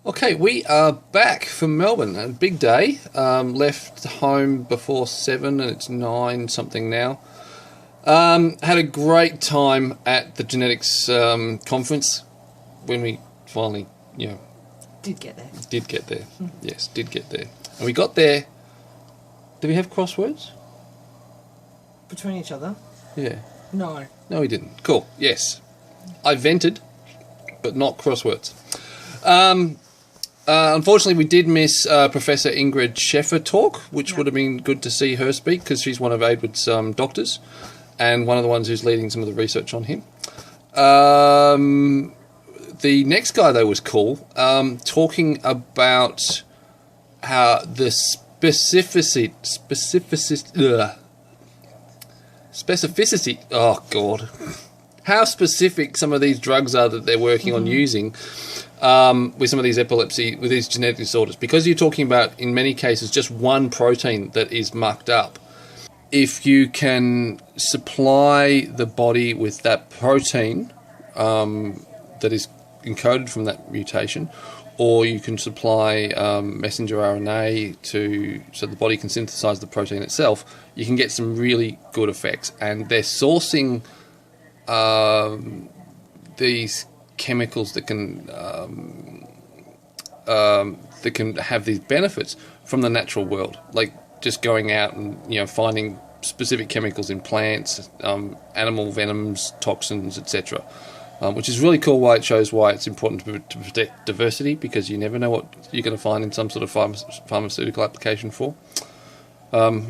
Okay, we are back from Melbourne. A big day. Left home before 7 and it's 9 something now. Had a great time at the genetics conference when we finally, Did get there. did get there. Yes, did get there. And we got there. Did we have crosswords? Between each other? Yeah. No. No, we didn't. Cool. Yes. I vented, but not crosswords. Unfortunately, we did miss Professor Ingrid Sheffer talk, which would have been good to see her speak because she's one of Aidwood's doctors and one of the ones who's leading some of the research on him. The next guy, though, was cool, talking about how the specificity, oh, God, how specific some of these drugs are that they're working on using with some of these epilepsy, with these genetic disorders. Because you're talking about, in many cases, just one protein that is mucked up. If you can supply the body with that protein that is encoded from that mutation, or you can supply messenger RNA so the body can synthesize the protein itself, you can get some really good effects. And they're sourcing these chemicals that can have these benefits from the natural world, like just going out and finding specific chemicals in plants, animal venoms, toxins, etc. Which is really cool. Why it shows why it's important to protect diversity, because you never know what you're going to find in some sort of pharmaceutical application for,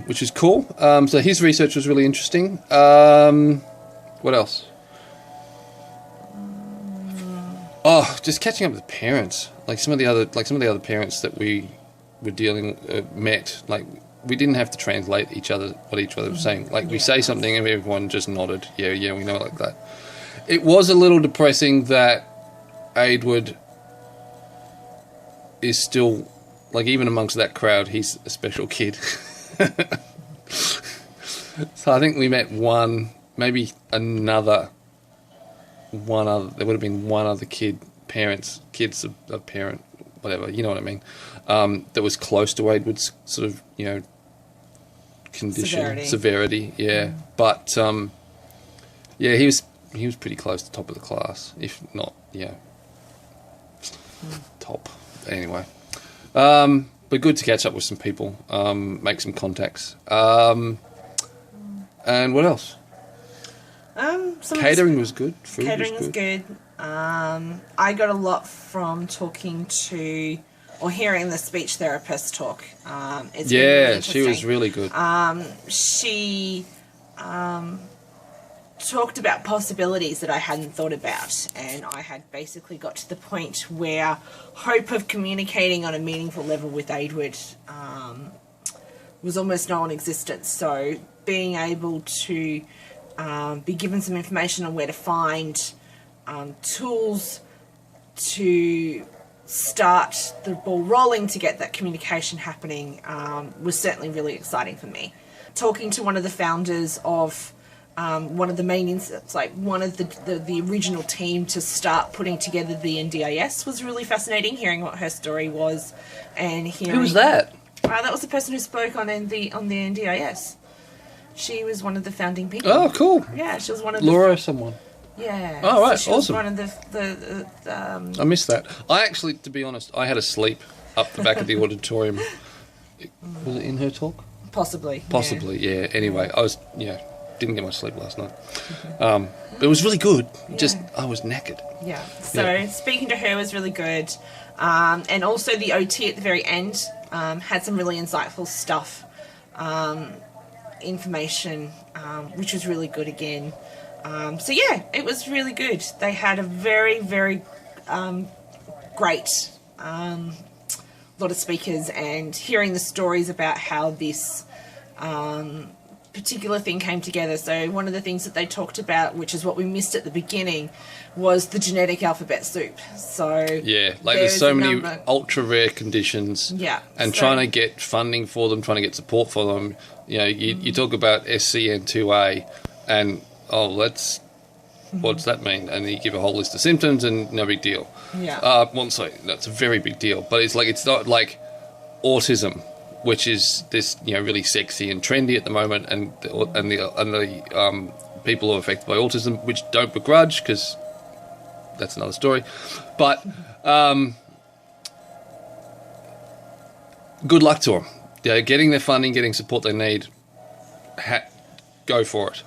which is cool. So his research was really interesting. What else? Oh, just catching up with parents. Like some of the other parents that we were met. Like we didn't have to translate what each other was saying. Like we say something and everyone just nodded. Yeah, we know it like that. It was a little depressing that Aidwood is still, like, even amongst that crowd, he's a special kid. So I think we met there would have been one other kids of parent, whatever, you know what I mean, that was close to Aidwood's sort of, condition, severity, yeah. But, he was pretty close to top of the class, if not, top. Anyway, but good to catch up with some people, make some contacts. And what else? Catering was good. Catering was good. I got a lot from talking to or hearing the speech therapist talk. It's really she was really good. She talked about possibilities that I hadn't thought about, and I had basically got to the point where hope of communicating on a meaningful level with Aidwood was almost non-existent. So being able to be given some information on where to find tools to start the ball rolling to get that communication happening was certainly really exciting for me. Talking to one of the founders of one of the main insights, like one of the original team to start putting together the NDIS, was really fascinating. Hearing what her story was, and hearing who was that? That was the person who spoke on the NDIS. She was one of the founding people. Oh, cool. Yeah, she was one of Laura someone. Yeah. Oh, right, so she awesome. was one of the I missed that. I actually, to be honest, I had a sleep up the back of the auditorium. Was it in her talk? Possibly. Yeah. Anyway, I was didn't get much sleep last night. But it was really good. Just I was knackered. Yeah. So speaking to her was really good, and also the OT at the very end had some really insightful stuff, information, which was really good again. So yeah, it was really good. They had a very, very great lot of speakers, and hearing the stories about how this particular thing came together. So one of the things that they talked about, which is what we missed at the beginning, was the genetic alphabet soup. So there's so many ultra rare conditions. Yeah, and trying to get funding for them, trying to get support for them. You talk about SCN2A, and what's that mean? And you give a whole list of symptoms, and no big deal. Yeah. Well, sorry, that's a very big deal. But it's not like autism, which is this really sexy and trendy at the moment, and the people who are affected by autism, which don't begrudge, because that's another story. But good luck to them. They're getting their funding, getting support they need. Go for it.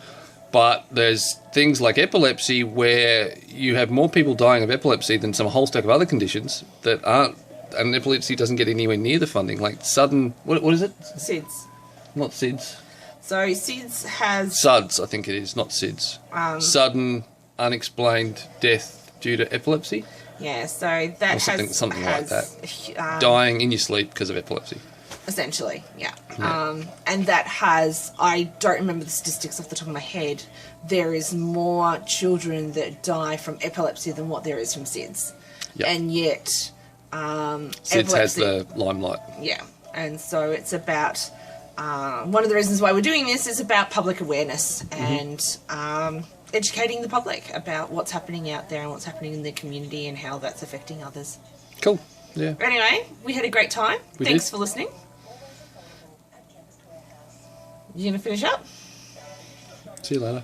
But there's things like epilepsy where you have more people dying of epilepsy than some whole stack of other conditions that aren't, and epilepsy doesn't get anywhere near the funding. Like sudden, what is it? SIDS. Not SIDS. So SIDS has... SUDS, I think it is, not SIDS. Sudden, unexplained death due to epilepsy. Yeah, so that something like that. Dying in your sleep because of epilepsy. Essentially, yeah. And that has, I don't remember the statistics off the top of my head, there is more children that die from epilepsy than what there is from SIDS. Yep. And yet... SIDS epilepsy has the limelight. Yeah, and so it's about... one of the reasons why we're doing this is about public awareness and educating the public about what's happening out there and what's happening in the community and how that's affecting others. Cool, yeah. Anyway, we had a great time. Thanks for listening. You going to finish up? See you later.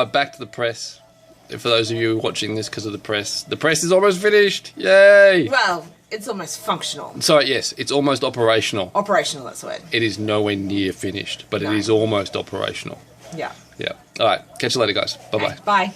Back to the press. For those of you watching this because of the press is almost finished. Yay! Well, it's almost functional. Sorry, yes, it's almost operational. Operational, that's the word. It is nowhere near finished, but it is almost operational. Yeah. Yeah. All right. Catch you later, guys. Bye-bye. Okay, bye.